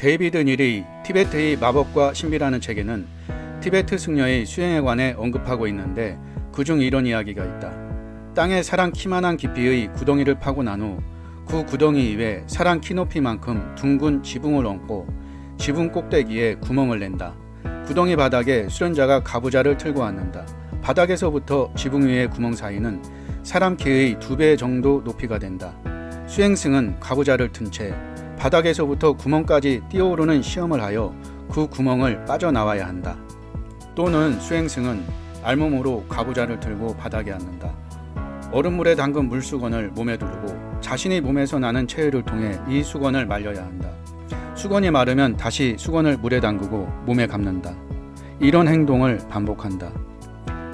데이비드 닐이 티베트의 마법과 신비라는 책에는 티베트 승려의 수행에 관해 언급하고 있는데 그중 이런 이야기가 있다. 땅에 사람 키만한 깊이의 구덩이를 파고 난 후 그 구덩이 위에 사람 키 높이만큼 둥근 지붕을 얹고 지붕 꼭대기에 구멍을 낸다. 구덩이 바닥에 수련자가 가부좌를 틀고 앉는다. 바닥에서부터 지붕 위의 구멍 사이는 사람 키의 2배 정도 높이가 된다. 수행승은 가부좌를 튼 채 바닥에서부터 구멍까지 뛰어오르는 시험을 하여 그 구멍을 빠져나와야 한다. 또는 수행승은 알몸으로 가부좌를 들고 바닥에 앉는다. 얼음물에 담근 물수건을 몸에 두르고 자신의 몸에서 나는 체열을 통해 이 수건을 말려야 한다. 수건이 마르면 다시 수건을 물에 담그고 몸에 감는다. 이런 행동을 반복한다.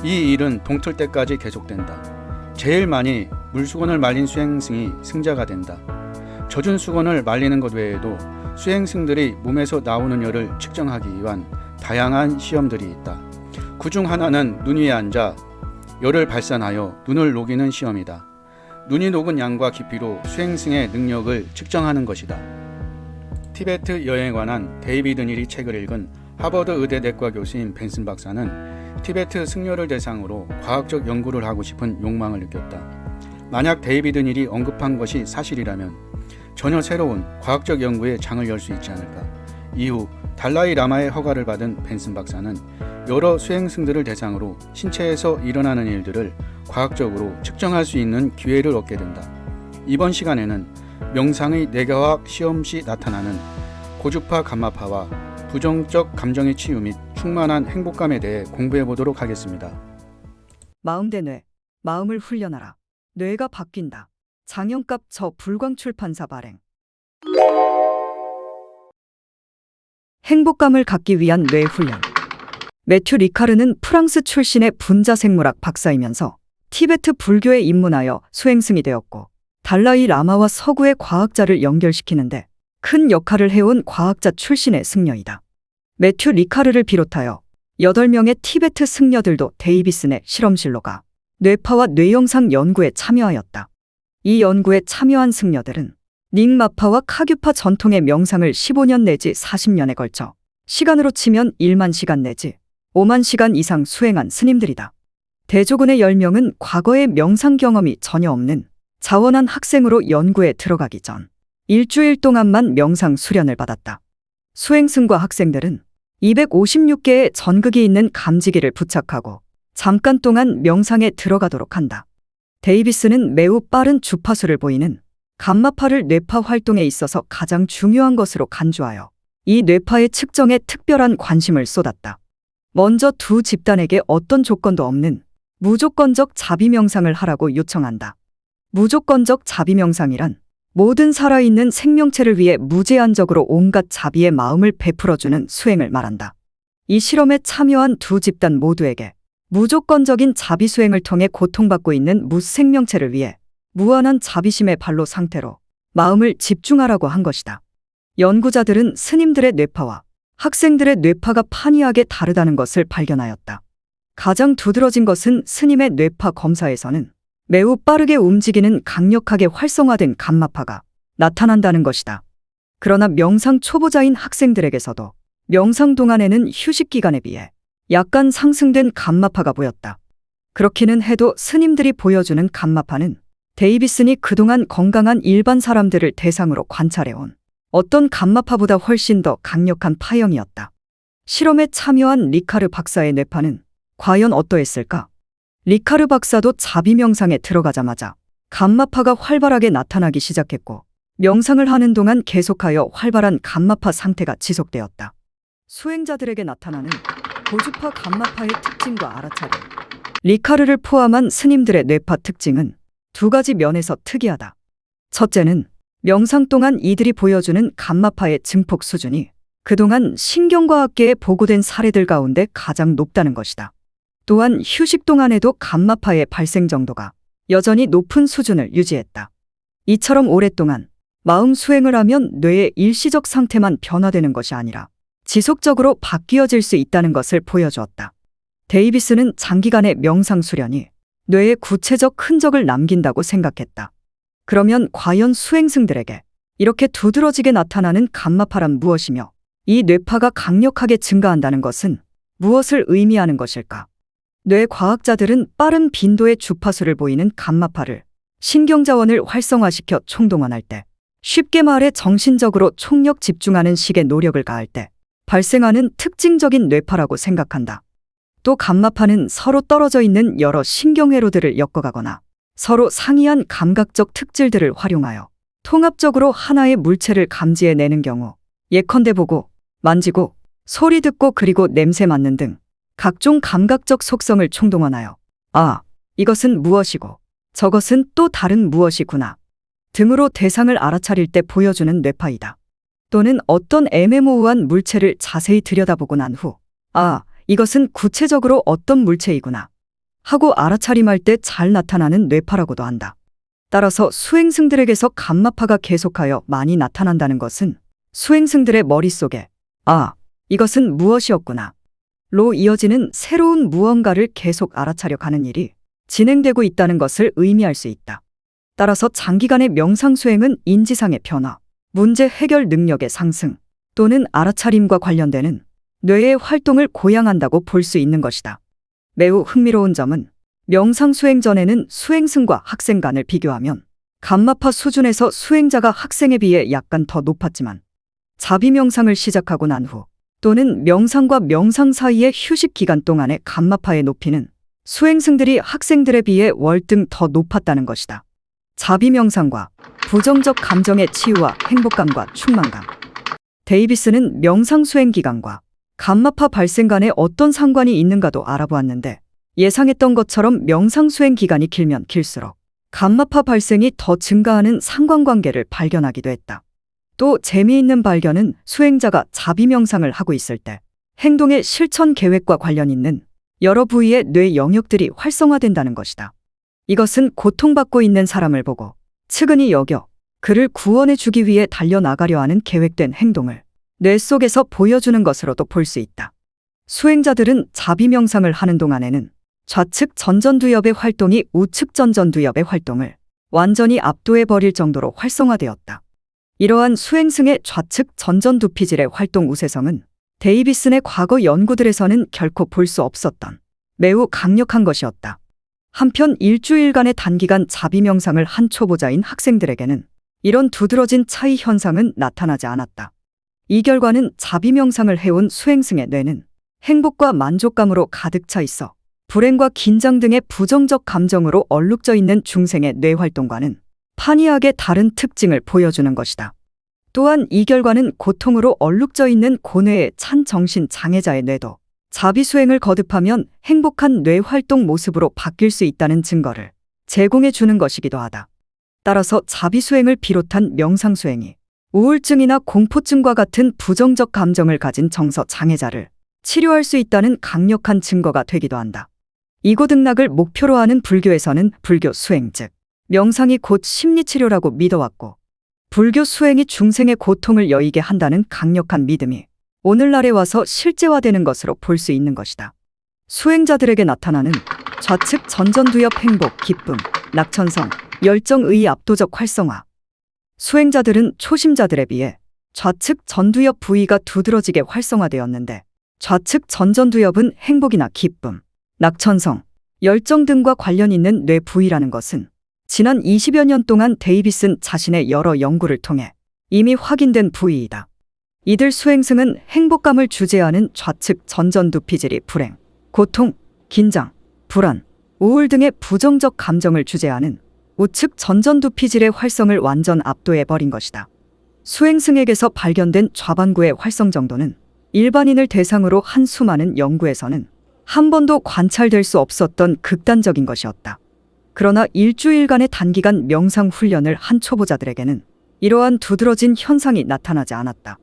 이 일은 동틀 때까지 계속된다. 제일 많이 물수건을 말린 수행승이 승자가 된다. 젖은 수건을 말리는 것 외에도 수행승들이 몸에서 나오는 열을 측정하기 위한 다양한 시험들이 있다. 그중 하나는 눈 위에 앉아 열을 발산하여 눈을 녹이는 시험이다. 눈이 녹은 양과 깊이로 수행승의 능력을 측정하는 것이다. 티베트 여행에 관한 데이비드 닐이 책을 읽은 하버드 의대 내과 교수인 벤슨 박사는 티베트 승려를 대상으로 과학적 연구를 하고 싶은 욕망을 느꼈다. 만약 데이비드 닐이 언급한 것이 사실이라면 전혀 새로운 과학적 연구에 장을 열 수 있지 않을까. 이후 달라이 라마의 허가를 받은 벤슨 박사는 여러 수행승들을 대상으로 신체에서 일어나는 일들을 과학적으로 측정할 수 있는 기회를 얻게 된다. 이번 시간에는 명상의 뇌과학 시험 시 나타나는 고주파 감마파와 부정적 감정의 치유 및 충만한 행복감에 대해 공부해 보도록 하겠습니다. 마음 대 뇌, 마음을 훈련하라. 뇌가 바뀐다. 장영갑 저 불광출판사 발행. 행복감을 갖기 위한 뇌 훈련. 매튜 리카르는 프랑스 출신의 분자생물학 박사이면서 티베트 불교에 입문하여 수행승이 되었고 달라이 라마와 서구의 과학자를 연결시키는데 큰 역할을 해온 과학자 출신의 승려이다. 매튜 리카르를 비롯하여 8명의 티베트 승려들도 데이비슨의 실험실로 가 뇌파와 뇌영상 연구에 참여하였다. 이 연구에 참여한 승려들은 닉마파와 카규파 전통의 명상을 15년 내지 40년에 걸쳐 시간으로 치면 1만 시간 내지 5만 시간 이상 수행한 스님들이다. 대조군의 10명은 과거의 명상 경험이 전혀 없는 자원한 학생으로 연구에 들어가기 전 일주일 동안만 명상 수련을 받았다. 수행승과 학생들은 256개의 전극이 있는 감지기를 부착하고 잠깐 동안 명상에 들어가도록 한다. 데이비스는 매우 빠른 주파수를 보이는 감마파를 뇌파 활동에 있어서 가장 중요한 것으로 간주하여 이 뇌파의 측정에 특별한 관심을 쏟았다. 먼저 두 집단에게 어떤 조건도 없는 무조건적 자비명상을 하라고 요청한다. 무조건적 자비명상이란 모든 살아있는 생명체를 위해 무제한적으로 온갖 자비의 마음을 베풀어주는 수행을 말한다. 이 실험에 참여한 두 집단 모두에게 무조건적인 자비 수행을 통해 고통받고 있는 무생명체를 위해 무한한 자비심의 발로 상태로 마음을 집중하라고 한 것이다. 연구자들은 스님들의 뇌파와 학생들의 뇌파가 판이하게 다르다는 것을 발견하였다. 가장 두드러진 것은 스님의 뇌파 검사에서는 매우 빠르게 움직이는 강력하게 활성화된 감마파가 나타난다는 것이다. 그러나 명상 초보자인 학생들에게서도 명상 동안에는 휴식 기간에 비해 약간 상승된 감마파가 보였다. 그렇기는 해도 스님들이 보여주는 감마파는 데이비슨이 그동안 건강한 일반 사람들을 대상으로 관찰해온 어떤 감마파보다 훨씬 더 강력한 파형이었다. 실험에 참여한 리카르 박사의 뇌파는 과연 어떠했을까? 리카르 박사도 자비명상에 들어가자마자 감마파가 활발하게 나타나기 시작했고 명상을 하는 동안 계속하여 활발한 감마파 상태가 지속되었다. 수행자들에게 나타나는 고주파 감마파의 특징과 알아차림. 리카르를 포함한 스님들의 뇌파 특징은 두 가지 면에서 특이하다. 첫째는 명상 동안 이들이 보여주는 감마파의 증폭 수준이 그동안 신경과학계에 보고된 사례들 가운데 가장 높다는 것이다. 또한 휴식 동안에도 감마파의 발생 정도가 여전히 높은 수준을 유지했다. 이처럼 오랫동안 마음 수행을 하면 뇌의 일시적 상태만 변화되는 것이 아니라 지속적으로 바뀌어질 수 있다는 것을 보여주었다. 데이비스는 장기간의 명상 수련이 뇌에 구체적 흔적을 남긴다고 생각했다. 그러면 과연 수행승들에게 이렇게 두드러지게 나타나는 감마파란 무엇이며 이 뇌파가 강력하게 증가한다는 것은 무엇을 의미하는 것일까? 뇌 과학자들은 빠른 빈도의 주파수를 보이는 감마파를 신경자원을 활성화시켜 총동원할 때, 쉽게 말해 정신적으로 총력 집중하는 식의 노력을 가할 때 발생하는 특징적인 뇌파라고 생각한다. 또 감마파는 서로 떨어져 있는 여러 신경회로들을 엮어가거나 서로 상이한 감각적 특질들을 활용하여 통합적으로 하나의 물체를 감지해내는 경우, 예컨대 보고, 만지고, 소리 듣고 그리고 냄새 맡는 등 각종 감각적 속성을 총동원하여 아, 이것은 무엇이고 저것은 또 다른 무엇이구나 등으로 대상을 알아차릴 때 보여주는 뇌파이다. 또는 어떤 애매모호한 물체를 자세히 들여다보고 난 후 아, 이것은 구체적으로 어떤 물체이구나 하고 알아차림할 때 잘 나타나는 뇌파라고도 한다. 따라서 수행승들에게서 감마파가 계속하여 많이 나타난다는 것은 수행승들의 머릿속에 아, 이것은 무엇이었구나 로 이어지는 새로운 무언가를 계속 알아차려 가는 일이 진행되고 있다는 것을 의미할 수 있다. 따라서 장기간의 명상 수행은 인지상의 변화, 문제 해결 능력의 상승 또는 알아차림과 관련되는 뇌의 활동을 고양한다고 볼 수 있는 것이다. 매우 흥미로운 점은 명상 수행 전에는 수행승과 학생 간을 비교하면 감마파 수준에서 수행자가 학생에 비해 약간 더 높았지만 자비 명상을 시작하고 난 후 또는 명상과 명상 사이의 휴식 기간 동안의 감마파의 높이는 수행승들이 학생들에 비해 월등 더 높았다는 것이다. 자비 명상과 부정적 감정의 치유와 행복감과 충만감. 데이비스는 명상 수행 기간과 감마파 발생 간에 어떤 상관이 있는가도 알아보았는데 예상했던 것처럼 명상 수행 기간이 길면 길수록 감마파 발생이 더 증가하는 상관관계를 발견하기도 했다. 또 재미있는 발견은 수행자가 자비 명상을 하고 있을 때 행동의 실천 계획과 관련 있는 여러 부위의 뇌 영역들이 활성화된다는 것이다. 이것은 고통받고 있는 사람을 보고 측은히 여겨 그를 구원해 주기 위해 달려나가려 하는 계획된 행동을 뇌 속에서 보여주는 것으로도 볼 수 있다. 수행자들은 자비 명상을 하는 동안에는 좌측 전전두엽의 활동이 우측 전전두엽의 활동을 완전히 압도해버릴 정도로 활성화되었다. 이러한 수행승의 좌측 전전두피질의 활동 우세성은 데이비슨의 과거 연구들에서는 결코 볼 수 없었던 매우 강력한 것이었다. 한편 일주일간의 단기간 자비 명상을 한 초보자인 학생들에게는 이런 두드러진 차이 현상은 나타나지 않았다. 이 결과는 자비 명상을 해온 수행승의 뇌는 행복과 만족감으로 가득 차 있어 불행과 긴장 등의 부정적 감정으로 얼룩져 있는 중생의 뇌 활동과는 판이하게 다른 특징을 보여주는 것이다. 또한 이 결과는 고통으로 얼룩져 있는 고뇌의 찬 정신 장애자의 뇌도 자비 수행을 거듭하면 행복한 뇌 활동 모습으로 바뀔 수 있다는 증거를 제공해 주는 것이기도 하다. 따라서 자비 수행을 비롯한 명상 수행이 우울증이나 공포증과 같은 부정적 감정을 가진 정서 장애자를 치료할 수 있다는 강력한 증거가 되기도 한다. 이고등락을 목표로 하는 불교에서는 불교 수행 즉 명상이 곧 심리치료라고 믿어왔고 불교 수행이 중생의 고통을 여의게 한다는 강력한 믿음이 오늘날에 와서 실제화되는 것으로 볼 수 있는 것이다. 수행자들에게 나타나는 좌측 전전두엽 행복, 기쁨, 낙천성, 열정의 압도적 활성화. 수행자들은 초심자들에 비해 좌측 전두엽 부위가 두드러지게 활성화되었는데 좌측 전전두엽은 행복이나 기쁨, 낙천성, 열정 등과 관련 있는 뇌 부위라는 것은 지난 20여 년 동안 데이비슨 자신의 여러 연구를 통해 이미 확인된 부위이다. 이들 수행승은 행복감을 주재하는 좌측 전전두피질이 불행, 고통, 긴장, 불안, 우울 등의 부정적 감정을 주재하는 우측 전전두피질의 활성을 완전 압도해버린 것이다. 수행승에게서 발견된 좌반구의 활성 정도는 일반인을 대상으로 한 수많은 연구에서는 한 번도 관찰될 수 없었던 극단적인 것이었다. 그러나 일주일간의 단기간 명상 훈련을 한 초보자들에게는 이러한 두드러진 현상이 나타나지 않았다.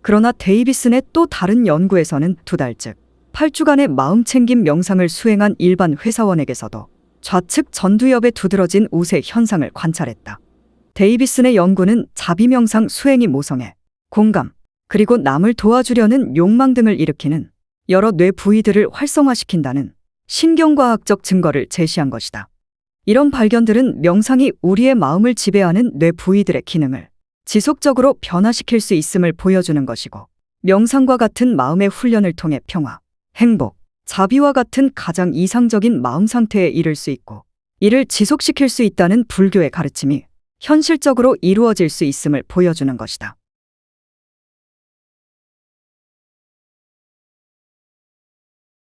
그러나 데이비슨의 또 다른 연구에서는 2달 즉 8주간의 마음챙김 명상을 수행한 일반 회사원에게서도 좌측 전두엽에 두드러진 우세 현상을 관찰했다. 데이비슨의 연구는 자비 명상 수행이 모성애, 공감, 그리고 남을 도와주려는 욕망 등을 일으키는 여러 뇌 부위들을 활성화시킨다는 신경과학적 증거를 제시한 것이다. 이런 발견들은 명상이 우리의 마음을 지배하는 뇌 부위들의 기능을 지속적으로 변화시킬 수 있음을 보여주는 것이고, 명상과 같은 마음의 훈련을 통해 평화, 행복, 자비와 같은 가장 이상적인 마음 상태에 이를 수 있고, 이를 지속시킬 수 있다는 불교의 가르침이 현실적으로 이루어질 수 있음을 보여주는 것이다.